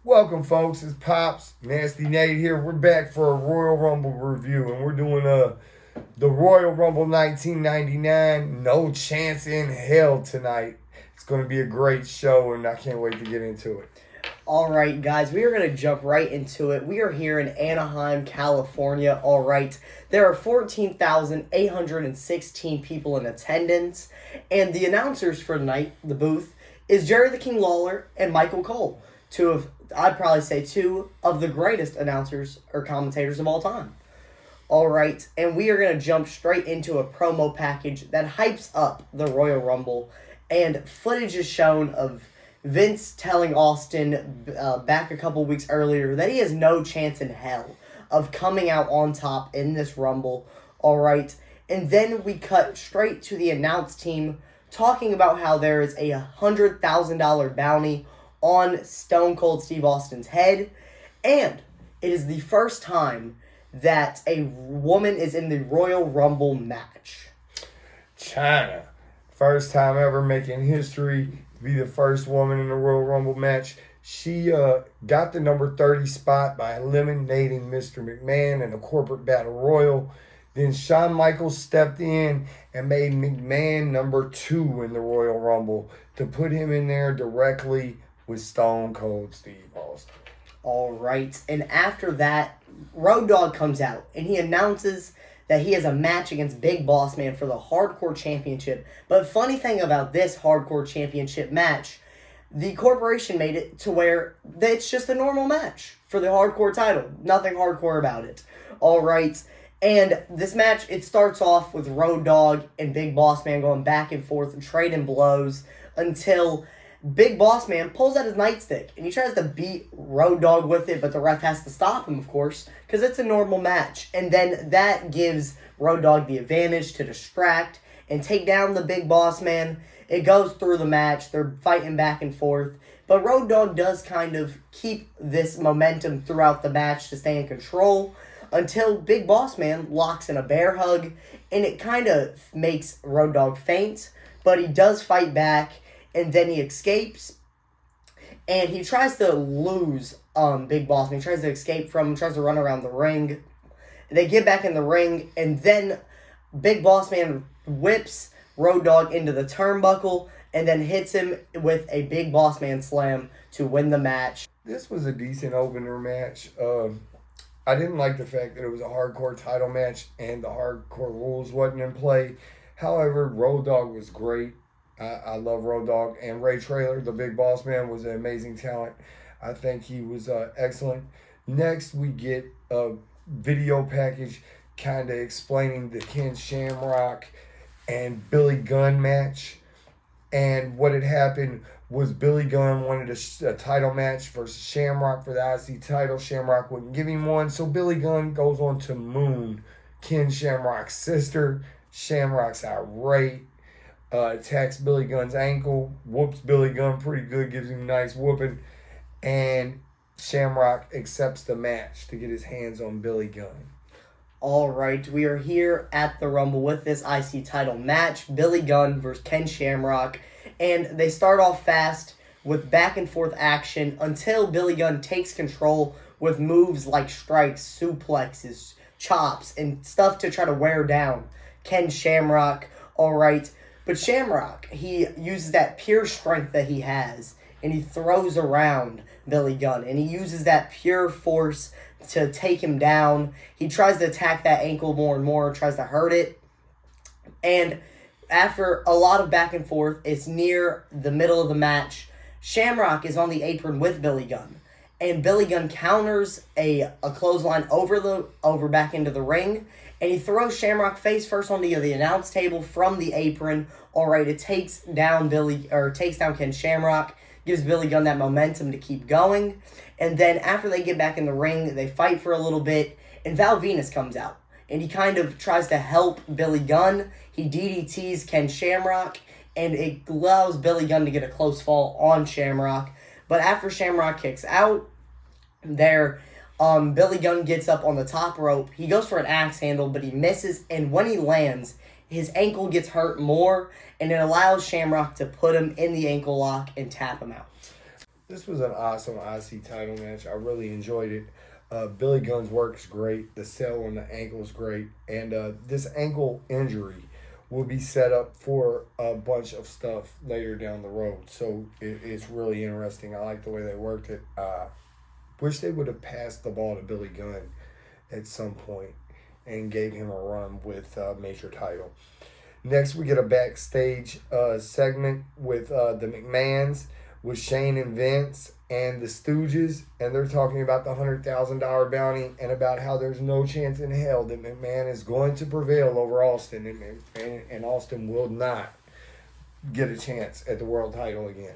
Welcome, folks. It's Pops, Nasty Nate here. We're back for a Royal Rumble review, and we're doing the Royal Rumble 1999. No chance in hell tonight. It's going to be a great show, and I can't wait to get into it. All right, guys, we are going to jump right into it. We are here in Anaheim, California. All right, there are 14,816 people in attendance, and the announcers for tonight, the booth, is Jerry the King Lawler and Michael Cole. I'd probably say two of the greatest announcers or commentators of all time. All right, and we are going to jump straight into a promo package that hypes up the Royal Rumble, and footage is shown of Vince telling Austin back a couple weeks earlier that he has no chance in hell of coming out on top in this Rumble. All right, and then we cut straight to the announce team talking about how there is a $100,000 bounty on Stone Cold Steve Austin's head, and it is the first time that a woman is in the Royal Rumble match. China. First time ever making history to be the first woman in the Royal Rumble match. She got the number 30 spot by eliminating Mr. McMahon in a corporate battle royal. Then Shawn Michaels stepped in and made McMahon number 2 in the Royal Rumble to put him in there directly with Stone Cold Steve Austin. All right, and after that, Road Dogg comes out, and he announces that he has a match against Big Boss Man for the Hardcore Championship. But funny thing about this Hardcore Championship match, the corporation made it to where it's just a normal match for the Hardcore title. Nothing hardcore about it. All right, and this match, it starts off with Road Dogg and Big Boss Man going back and forth and trading blows until Big Boss Man pulls out his nightstick, and he tries to beat Road Dogg with it, but the ref has to stop him, of course, because it's a normal match. And then that gives Road Dogg the advantage to distract and take down the Big Boss Man. It goes through the match. They're fighting back and forth. But Road Dogg does kind of keep this momentum throughout the match to stay in control until Big Boss Man locks in a bear hug, and it kind of makes Road Dogg faint, but he does fight back. And then he escapes, and he tries to lose Big Boss Man. He tries to escape from him, tries to run around the ring. They get back in the ring, and then Big Boss Man whips Road Dogg into the turnbuckle and then hits him with a Big Boss Man slam to win the match. This was a decent opener match. I didn't like the fact that it was a hardcore title match and the hardcore rules wasn't in play. However, Road Dogg was great. I love Road Dogg, and Ray Traylor, the Big Boss Man, was an amazing talent. I think he was excellent. Next, we get a video package kind of explaining the Ken Shamrock and Billy Gunn match. And what had happened was Billy Gunn wanted a title match versus Shamrock for the IC title. Shamrock wouldn't give him one, so Billy Gunn goes on to moon Ken Shamrock's sister. Shamrock's irate. Attacks Billy Gunn's ankle, whoops Billy Gunn pretty good, gives him a nice whooping, and Shamrock accepts the match to get his hands on Billy Gunn. All right, we are here at the Rumble with this IC title match, Billy Gunn versus Ken Shamrock, and they start off fast with back and forth action until Billy Gunn takes control with moves like strikes, suplexes, chops, and stuff to try to wear down Ken Shamrock. All right. But Shamrock, he uses that pure strength that he has, and he throws around Billy Gunn, and he uses that pure force to take him down. He tries to attack that ankle more and more, tries to hurt it. And after a lot of back and forth, it's near the middle of the match. Shamrock is on the apron with Billy Gunn, and Billy Gunn counters a clothesline over back into the ring. And he throws Shamrock face first onto the announce table from the apron. All right, it takes down Ken Shamrock, gives Billy Gunn that momentum to keep going. And then after they get back in the ring, they fight for a little bit, and Val Venus comes out. And he kind of tries to help Billy Gunn. He DDTs Ken Shamrock, and it allows Billy Gunn to get a close fall on Shamrock. But after Shamrock kicks out, Billy Gunn gets up on the top rope. He goes for an axe handle, but he misses. And when he lands, his ankle gets hurt more, and it allows Shamrock to put him in the ankle lock and tap him out. This was an awesome IC title match. I really enjoyed it. Billy Gunn's work is great. The sell on the ankle is great. And this ankle injury will be set up for a bunch of stuff later down the road. So it's really interesting. I like the way they worked it. Wish they would have passed the ball to Billy Gunn at some point and gave him a run with a major title. Next, we get a backstage segment with the McMahons, with Shane and Vince and the Stooges, and they're talking about the $100,000 bounty and about how there's no chance in hell that McMahon is going to prevail over Austin, and Austin will not get a chance at the world title again.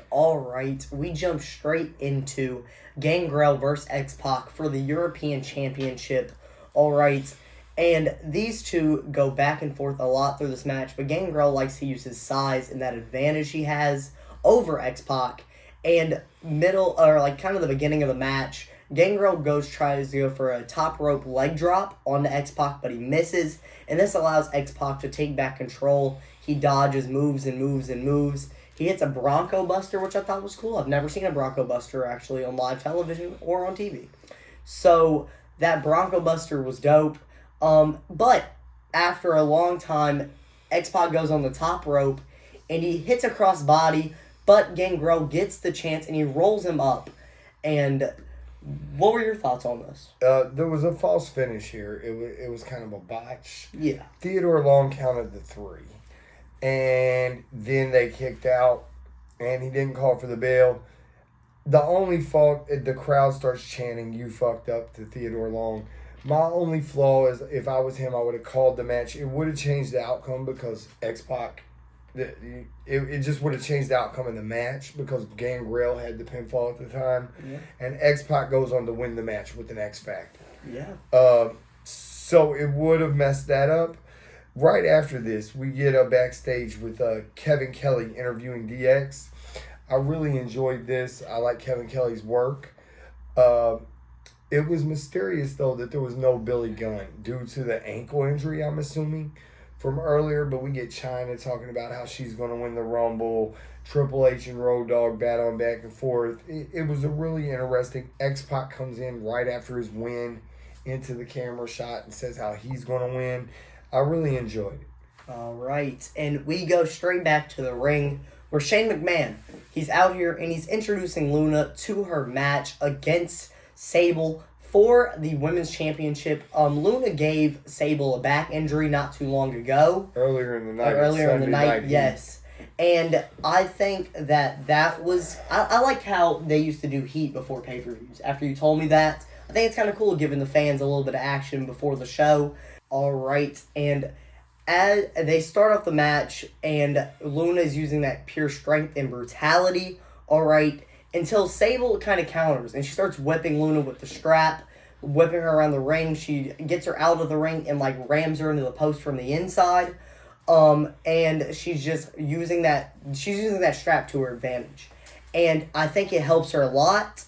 All right, we jump straight into Gangrel versus X-Pac for the European Championship. All right, and these two go back and forth a lot through this match, but Gangrel likes to use his size and that advantage he has over X-Pac. And kind of the beginning of the match, Gangrel tries to go for a top rope leg drop onto X-Pac, but he misses, and this allows X-Pac to take back control. He dodges, moves and moves and moves. He hits a Bronco Buster, which I thought was cool. I've never seen a Bronco Buster actually on live television or on TV. So that Bronco Buster was dope. But after a long time, X-Pac goes on the top rope and he hits a crossbody, but Gangrel gets the chance and he rolls him up. And what were your thoughts on this? There was a false finish here. It was kind of a botch. Yeah. Theodore Long counted the 3. And then they kicked out, and he didn't call for the bell. The only fault, the crowd starts chanting, "You fucked up," to Theodore Long. My only flaw is, if I was him, I would have called the match. It would have changed the outcome because X-Pac, it just would have changed the outcome in the match because Gangrel had the pinfall at the time. Yeah. And X-Pac goes on to win the match with an X Factor. Yeah. So it would have messed that up. Right after this, we get a backstage with Kevin Kelly interviewing DX. I really enjoyed this. I like Kevin Kelly's work. It was mysterious, though, that there was no Billy Gunn due to the ankle injury, I'm assuming, from earlier. But we get Chyna talking about how she's going to win the Rumble. Triple H and Road Dogg battling back and forth. It was a really interesting. X-Pac comes in right after his win into the camera shot and says how he's going to win. I really enjoyed it. All right, and we go straight back to the ring where Shane McMahon, he's out here and he's introducing Luna to her match against Sable for the Women's Championship. Luna gave Sable a back injury not too long ago. Earlier in the night. Yes. And I think that was... I like how they used to do heat before pay-per-views. After you told me that, I think it's kind of cool giving the fans a little bit of action before the show. All right, and as they start off the match, and Luna is using that pure strength and brutality, all right, until Sable kind of counters, and she starts whipping Luna with the strap, whipping her around the ring. She gets her out of the ring and, rams her into the post from the inside, and she's just using that strap to her advantage. And I think it helps her a lot,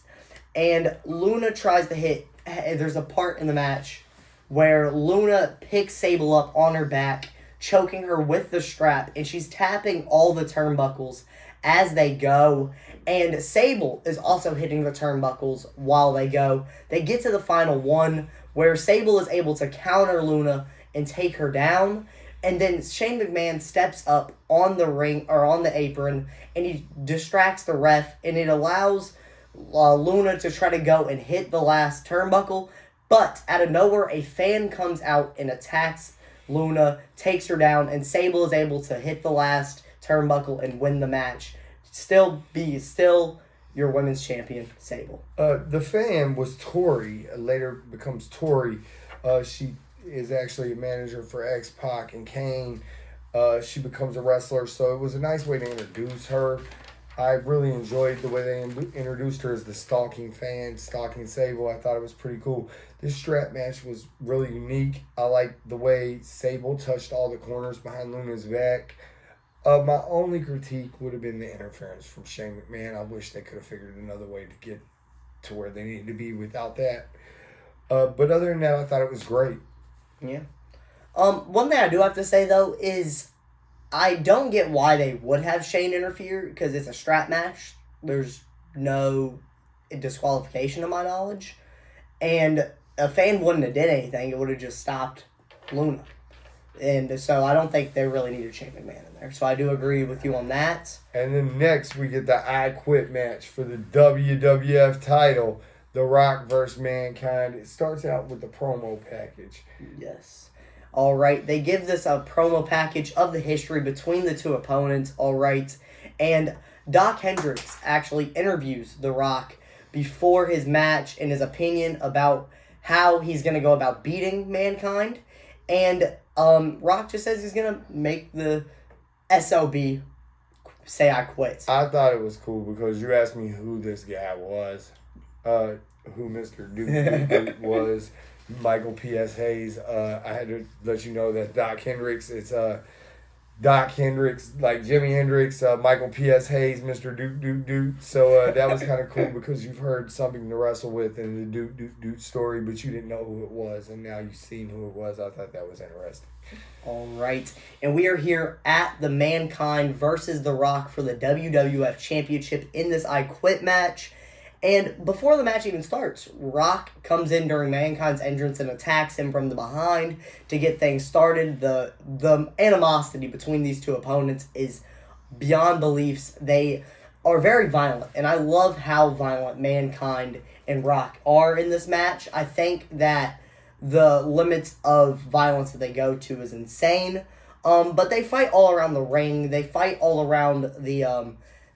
and Luna tries to hit, there's a part in the match where Luna picks Sable up on her back, choking her with the strap, and she's tapping all the turnbuckles as they go. And Sable is also hitting the turnbuckles while they go. They get to the final one where Sable is able to counter Luna and take her down. And then Shane McMahon steps up on the ring or on the apron and he distracts the ref, and it allows Luna to try to go and hit the last turnbuckle. But out of nowhere, a fan comes out and attacks Luna, takes her down, and Sable is able to hit the last turnbuckle and win the match. Still your women's champion, Sable. The fan was Tori, later becomes Tori. She is actually a manager for X-Pac and Kane. She becomes a wrestler, so it was a nice way to introduce her. I really enjoyed the way they introduced her as the stalking fan, stalking Sable. I thought it was pretty cool. This strap match was really unique. I liked the way Sable touched all the corners behind Luna's back. My only critique would have been the interference from Shane McMahon. I wish they could have figured another way to get to where they needed to be without that. But other than that, I thought it was great. Yeah. One thing I do have to say, though, is I don't get why they would have Shane interfere, because it's a strap match. There's no disqualification to my knowledge. And a fan wouldn't have did anything. It would have just stopped Luna. And so I don't think they really needed Shane McMahon in there. So I do agree with you on that. And then next we get the I Quit match for the WWF title. The Rock versus Mankind. It starts out with the promo package. Yes. All right. They give this a promo package of the history between the two opponents. All right. And Doc Hendricks actually interviews The Rock before his match and his opinion about how he's going to go about beating Mankind. And Rock just says he's going to make the SOB say I quit. I thought it was cool because you asked me who this guy was. Who Mr. Duke was. Michael P.S. Hayes. I had to let you know that Doc Hendricks, it's Doc Hendricks, like Jimi Hendrix, Michael P.S. Hayes, Mr. Duke. So that was kind of cool because you've heard something to wrestle with in the Duke story, but you didn't know who it was, and now you've seen who it was. I thought that was interesting. All right. And we are here at the Mankind versus The Rock for the WWF Championship in this I Quit match. And before the match even starts, Rock comes in during Mankind's entrance and attacks him from the behind to get things started. The animosity between these two opponents is beyond beliefs. They are very violent, and I love how violent Mankind and Rock are in this match. I think that the limits of violence that they go to is insane. But they fight all around the ring. They fight all around the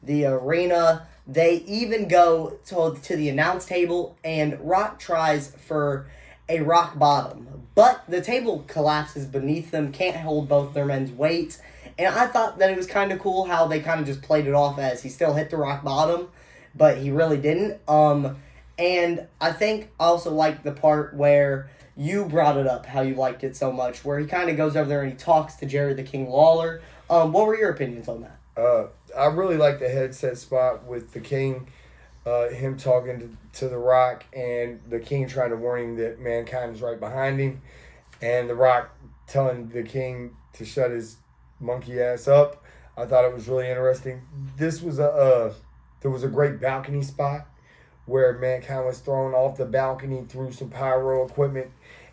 arena. They even go to the announce table, and Rock tries for a rock bottom. But the table collapses beneath them, can't hold both their men's weight. And I thought that it was kind of cool how they kind of just played it off as he still hit the rock bottom, but he really didn't. And I think I also liked the part where you brought it up, how you liked it so much, where he kind of goes over there and he talks to Jerry the King Lawler. What were your opinions on that? I really like the headset spot with the King, him talking to The Rock, and the King trying to warn him that Mankind is right behind him, and The Rock telling the King to shut his monkey ass up. I thought it was really interesting. This was there was a great balcony spot where Mankind was thrown off the balcony through some pyro equipment,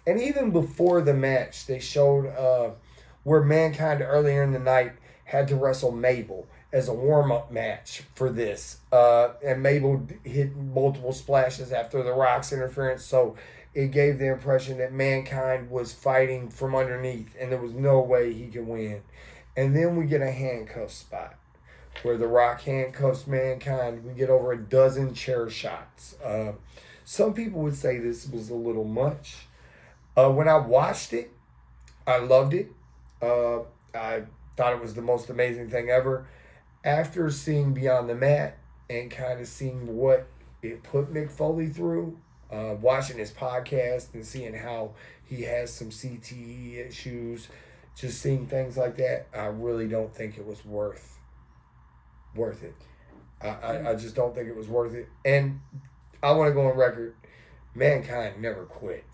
and even before the match, they showed where Mankind earlier in the night had to wrestle Mabel as a warm-up match for this. And Mabel hit multiple splashes after The Rock's interference, so it gave the impression that Mankind was fighting from underneath, and there was no way he could win. And then we get a handcuff spot where The Rock handcuffs Mankind. We get over a dozen chair shots. Some people would say this was a little much. When I watched it, I loved it. I thought it was the most amazing thing ever. After seeing Beyond the Mat and kind of seeing what it put Mick Foley through, watching his podcast and seeing how he has some CTE issues, just seeing things like that, I really don't think it was worth it. I just don't think it was worth it. And I want to go on record, Mankind never quit.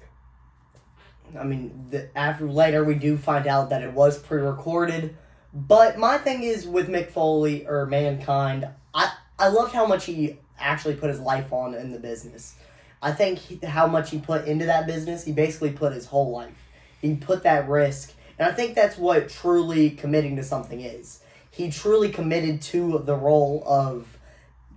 I mean, after later we do find out that it was pre-recorded. But my thing is with Mick Foley or Mankind, I loved how much he actually put his life on in the business. I think how much he put into that business, he basically put his whole life. He put that risk. And I think that's what truly committing to something is. He truly committed to the role of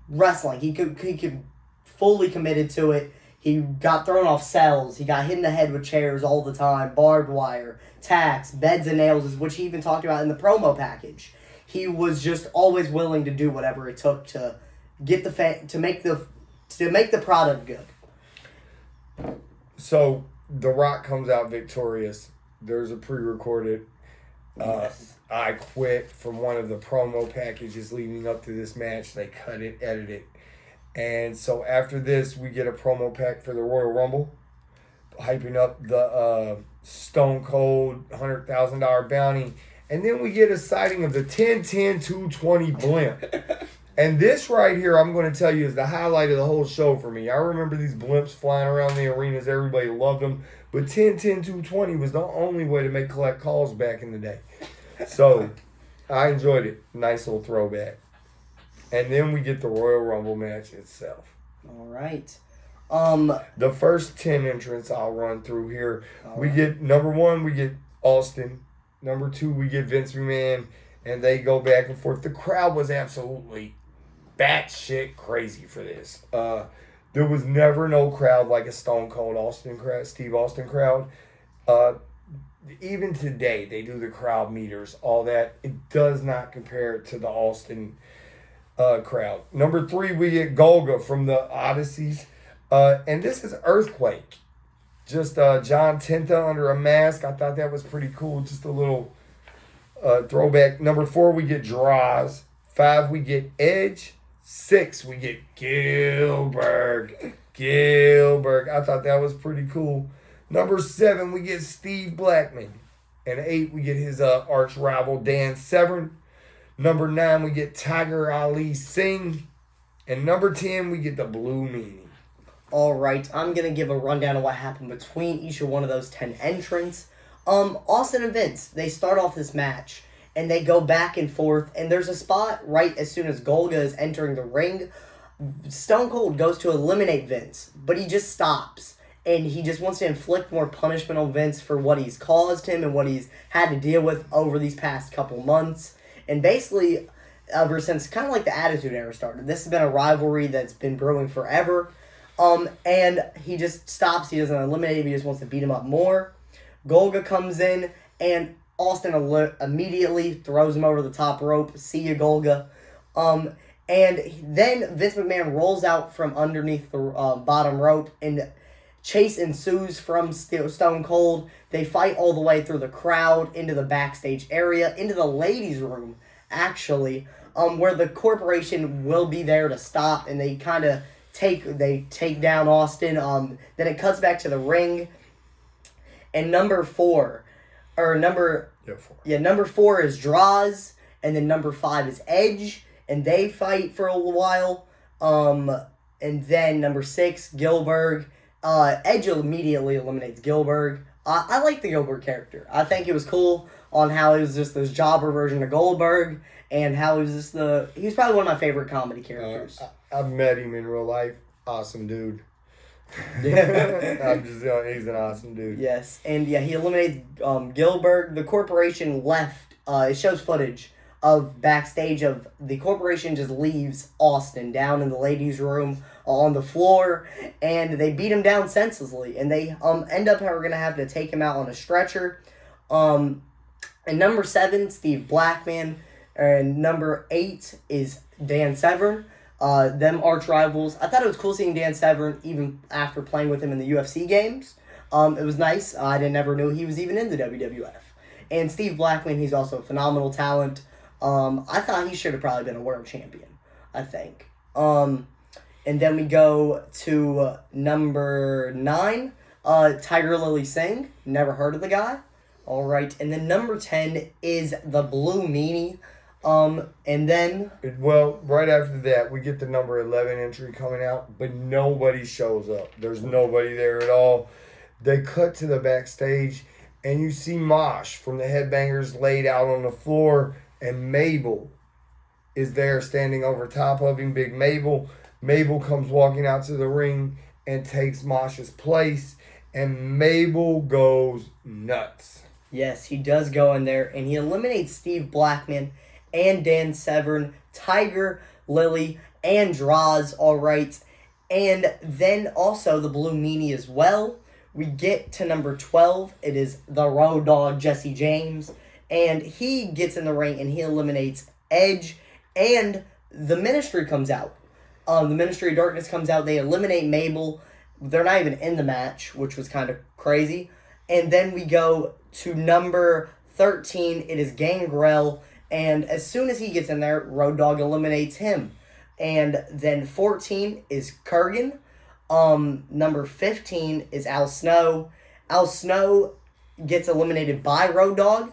wrestling. He could fully committed to it. He got thrown off cells. He got hit in the head with chairs all the time, barbed wire, tacks, beds and nails, which he even talked about in the promo package. He was just always willing to do whatever it took to get to make the product good. So The Rock comes out victorious. There's a pre-recorded Yes. I Quit from one of the promo packages leading up to this match. They cut it, edited it. And so after this, we get a promo pack for the Royal Rumble, hyping up the Stone Cold $100,000 bounty. And then we get a sighting of the 10-10-220 blimp. And this right here, I'm going to tell you, is the highlight of the whole show for me. I remember these blimps flying around the arenas. Everybody loved them. But 10-10-220 was the only way to make collect calls back in the day. So I enjoyed it. Nice little throwback. And then we get the Royal Rumble match itself. All right. The first 10 entrants I'll run through here. We right. get, number 1, we get Austin. Number 2, we get Vince McMahon. And they go back and forth. The crowd was absolutely batshit crazy for this. There was never no crowd like a Stone Cold Austin crowd, Steve Austin crowd. Even today, they do the crowd meters, all that. It does not compare to the Austin crowd. Number 3, we get Golga from the Odysseys. And this is Earthquake. Just John Tenta under a mask. I thought that was pretty cool. Just a little throwback. Number 4, we get Droz. 5, we get Edge. 6, we get Gilbert. I thought that was pretty cool. Number 7, we get Steve Blackman. And 8, we get his arch rival, Dan Severn. Number 9, we get Tiger Ali Singh. And number 10, we get the Blue Meanie. All right, I'm going to give a rundown of what happened between each of one of those 10 entrants. Austin and Vince, they start off this match, and they go back and forth, and there's a spot right as soon as Golga is entering the ring. Stone Cold goes to eliminate Vince, but he just stops, and he just wants to inflict more punishment on Vince for what he's caused him and what he's had to deal with over these past couple months. And basically, ever since kind of like the Attitude Era started, this has been a rivalry that's been brewing forever. And he just stops. He doesn't eliminate him. He just wants to beat him up more. Golga comes in, and Austin immediately throws him over the top rope. See ya, Golga. And then Vince McMahon rolls out from underneath the bottom rope, and chase ensues from Stone Cold. They fight all the way through the crowd, into the backstage area, into the ladies' room, actually, where the corporation will be there to stop, and they kind of take down Austin. Then it cuts back to the ring, and number 4 is Droz, and then number 5 is Edge, and they fight for a while. And then number 6, Gilbert. Edge immediately eliminates Gilbert. I like the Gilbert character. I think it was cool on how he was just this jobber version of Goldberg, and how he was just he's probably one of my favorite comedy characters. I've met him in real life. Awesome dude. He's an awesome dude. Yes, and yeah, he eliminates Gilbert. The corporation left. It shows footage of backstage of the corporation just leaves Austin down in the ladies' room on the floor, and they beat him down senselessly, and they end up we're gonna have to take him out on a stretcher. And number 7, Steve Blackman, and number 8 is Dan Severn. Them arch rivals. I thought it was cool seeing Dan Severn even after playing with him in the UFC games. It was nice. I never knew he was even in the WWF. And Steve Blackman, he's also a phenomenal talent. I thought he should have probably been a world champion, I think. And then we go to number 9, Tiger Lily Singh. Never heard of the guy. All right. And then number 10 is the Blue Meanie. And then... Well, right after that, we get the number 11 entry coming out, but nobody shows up. There's nobody there at all. They cut to the backstage, and you see Mosh from the Headbangers laid out on the floor, and Mabel is there standing over top of him, Big Mabel. Mabel comes walking out to the ring and takes Mosh's place, and Mabel goes nuts. Yes, he does go in there, and he eliminates Steve Blackman and Dan Severn, Tiger, Lily, and Droz, all right. And then also the Blue Meanie as well. We get to number 12. It is the Road Dogg, Jesse James. And he gets in the ring and he eliminates Edge. And the Ministry comes out. The Ministry of Darkness comes out. They eliminate Mabel. They're not even in the match, which was kind of crazy. And then we go to number 13. It is Gangrel. And as soon as he gets in there, Road Dogg eliminates him. And then 14 is Kurgan. Number 15 is Al Snow. Al Snow gets eliminated by Road Dogg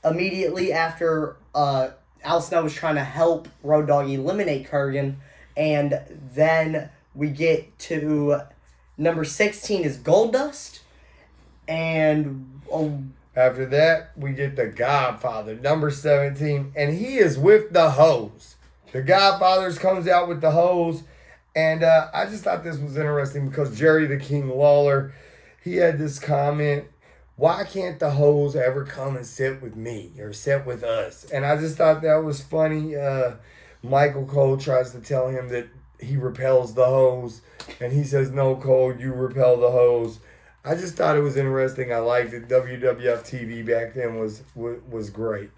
immediately after Al Snow was trying to help Road Dogg eliminate Kurgan. And then we get to number 16 is Goldust. And... after that, we get the Godfather, number 17, and he is with the hoes. The Godfathers comes out with the hose. And I just thought this was interesting because Jerry the King Lawler, he had this comment, why can't the hoes ever come and sit with me or sit with us? And I just thought that was funny. Michael Cole tries to tell him that he repels the hoes. And he says, no, Cole, you repel the hoes. I just thought it was interesting. I liked it. WWF TV back then was great.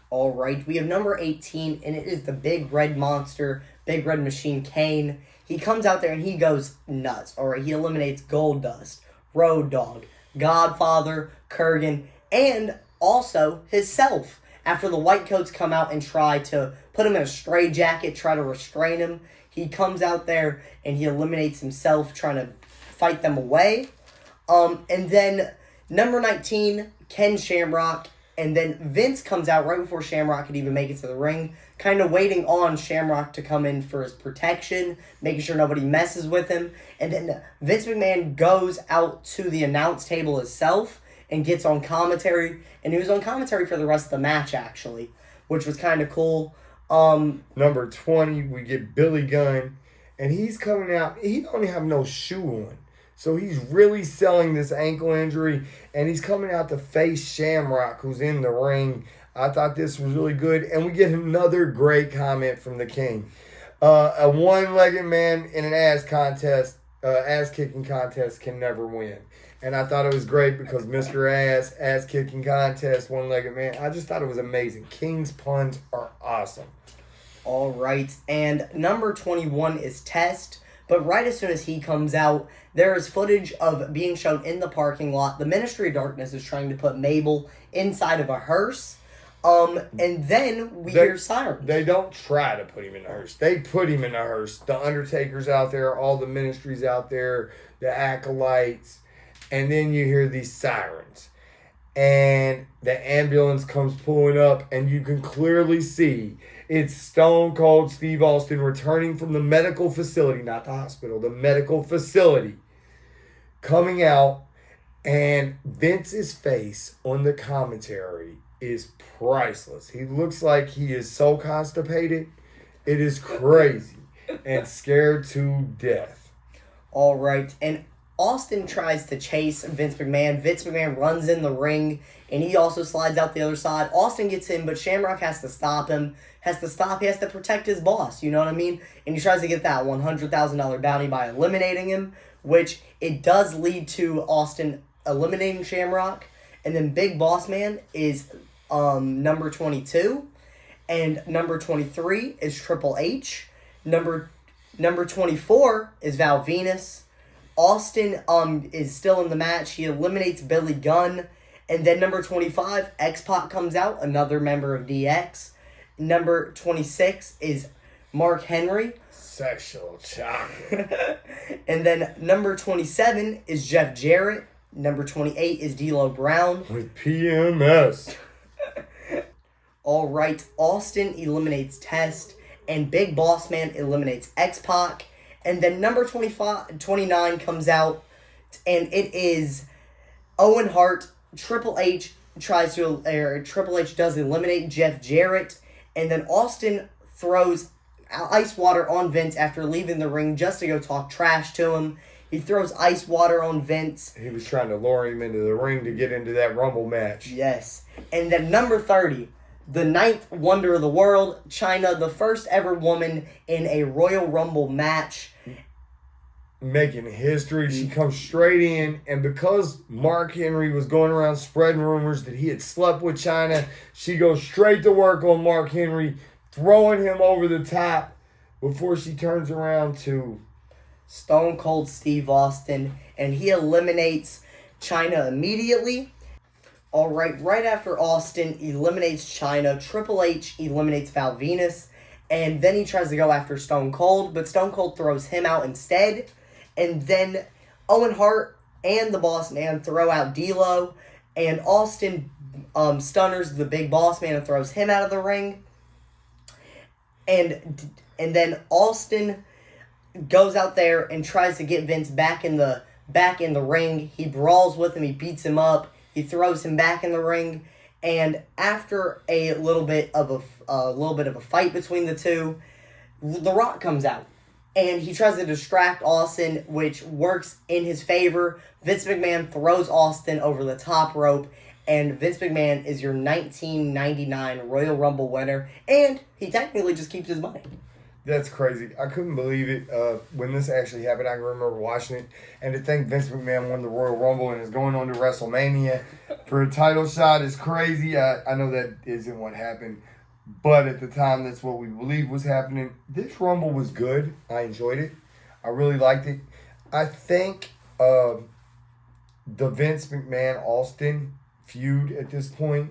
All right, we have number 18, and it is the Big Red Monster, Big Red Machine Kane. He comes out there and he goes nuts. All right, he eliminates Goldust, Road Dogg, Godfather, Kurgan, and also himself. After the White Coats come out and try to put him in a straitjacket, try to restrain him, he comes out there and he eliminates himself, trying to fight them away. And then number 19, Ken Shamrock. And then Vince comes out right before Shamrock could even make it to the ring, kind of waiting on Shamrock to come in for his protection, making sure nobody messes with him. And then Vince McMahon goes out to the announce table himself and gets on commentary. And he was on commentary for the rest of the match, actually, which was kind of cool. Number 20, we get Billy Gunn. And he's coming out. He don't have no shoe on. So he's really selling this ankle injury, and he's coming out to face Shamrock, who's in the ring. I thought this was really good, and we get another great comment from the King. A one-legged man in an ass-kicking contest can never win. And I thought it was great because Mr. Ass-kicking contest, one-legged man. I just thought it was amazing. King's puns are awesome. All right, and number 21 is Test. But right as soon as he comes out, there is footage of being shown in the parking lot. The Ministry of Darkness is trying to put Mabel inside of a hearse. And then we hear sirens. They don't try to put him in a hearse. They put him in a hearse. The Undertaker's out there, all the ministries out there, the acolytes. And then you hear these sirens. And the ambulance comes pulling up, and you can clearly see it's Stone Cold Steve Austin returning from the medical facility, not the hospital, the medical facility, coming out, and Vince's face on the commentary is priceless. He looks like he is so constipated. It is crazy and scared to death. All right, and Austin tries to chase Vince McMahon. Vince McMahon runs in the ring, and he also slides out the other side. Austin gets in, but Shamrock has to stop him. He has to protect his boss, you know what I mean? And he tries to get that $100,000 bounty by eliminating him, which it does lead to Austin eliminating Shamrock. And then Big Boss Man is number 22. And number 23 is Triple H. Number 24 is Val Venus. Austin is still in the match. He eliminates Billy Gunn. And then number 25, X-Pac comes out, another member of DX. Number 26 is Mark Henry. Sexual chocolate. And then number 27 is Jeff Jarrett. Number 28 is D'Lo Brown. With PMS. All right, Austin eliminates Test. And Big Boss Man eliminates X-Pac. And then number 29 comes out. And it is Owen Hart. Triple H does eliminate Jeff Jarrett. And then Austin throws ice water on Vince after leaving the ring just to go talk trash to him. He throws ice water on Vince. He was trying to lure him into the ring to get into that Rumble match. Yes. And then number 30, the 9th wonder of the world, Chyna, the first ever woman in a Royal Rumble match. Making history. She comes straight in, and because Mark Henry was going around spreading rumors that he had slept with Chyna, she goes straight to work on Mark Henry, throwing him over the top before she turns around to Stone Cold Steve Austin, and he eliminates Chyna immediately. All right after Austin eliminates Chyna, Triple H eliminates Val Venus, and then he tries to go after Stone Cold, but Stone Cold throws him out instead. And then Owen Hart and the Boss Man throw out D'Lo, and Austin stunners the Big Boss Man and throws him out of the ring. And then Austin goes out there and tries to get Vince back in the ring. He brawls with him, he beats him up, he throws him back in the ring, And after a little bit of a fight between the two, The Rock comes out. And he tries to distract Austin, which works in his favor. Vince McMahon throws Austin over the top rope. And Vince McMahon is your 1999 Royal Rumble winner. And he technically just keeps his money. That's crazy. I couldn't believe it when this actually happened. I can remember watching it. And to think Vince McMahon won the Royal Rumble and is going on to WrestleMania for a title shot is crazy. I know that isn't what happened. But at the time, that's what we believed was happening. This Rumble was good. I enjoyed it. I really liked it. I think the Vince McMahon-Austin feud at this point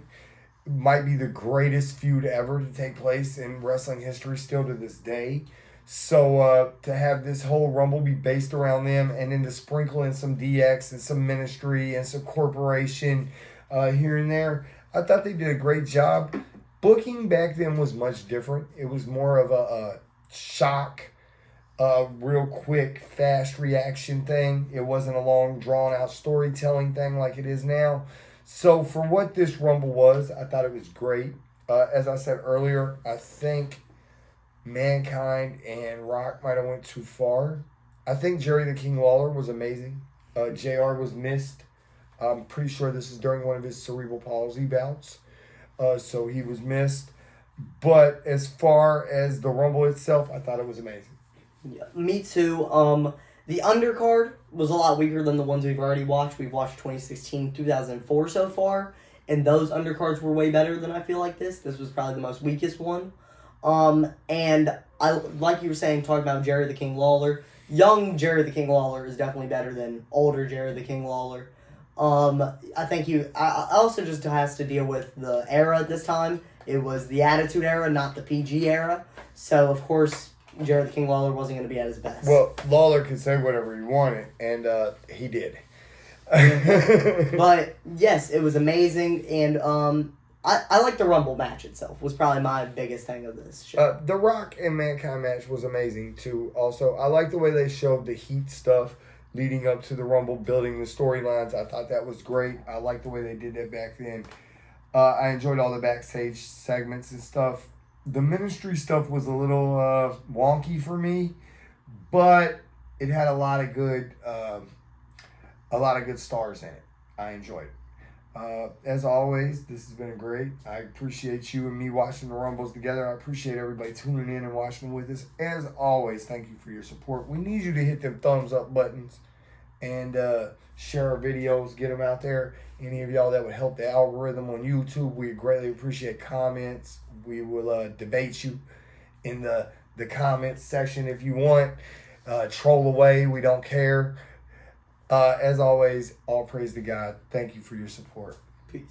might be the greatest feud ever to take place in wrestling history still to this day. So to have this whole Rumble be based around them and then to sprinkle in some DX and some ministry and some corporation here and there, I thought they did a great job. Booking back then was much different. It was more of a shock, real quick, fast reaction thing. It wasn't a long, drawn-out storytelling thing like it is now. So for what this Rumble was, I thought it was great. As I said earlier, I think Mankind and Rock might have went too far. I think Jerry the King Lawler was amazing. JR was missed. I'm pretty sure this is during one of his cerebral palsy bouts. So he was missed. But as far as the Rumble itself, I thought it was amazing. Yeah, me too. The undercard was a lot weaker than the ones we've already watched. We've watched 2016, 2004 so far. And those undercards were way better than I feel like this. This was probably the most weakest one. And I, like you were saying, talking about Jerry the King Lawler. Young Jerry the King Lawler is definitely better than older Jerry the King Lawler. I think I also just has to deal with the era at this time. It was the Attitude Era, not the PG era. So, of course, Jerry the King Lawler wasn't going to be at his best. Well, Lawler could say whatever he wanted, and he did. But, yes, it was amazing, and I like the Rumble match itself. Was probably my biggest thing of this show. The Rock and Mankind match was amazing, too. Also, I like the way they showed the heat stuff leading up to the Rumble, building the storylines. I thought that was great. I liked the way they did that back then. I enjoyed all the backstage segments and stuff. The ministry stuff was a little wonky for me, but it had a lot of good stars in it. I enjoyed it. As always, this has been great. I appreciate you and me watching the Rumbles together. I appreciate everybody tuning in and watching with us. As always, thank you for your support. We need you to hit them thumbs up buttons and share our videos, get them out there. Any of y'all that would help the algorithm on YouTube, we greatly appreciate comments. We will debate you in the comments section if you want. Troll away, we don't care. As always, all praise to God. Thank you for your support. Peace.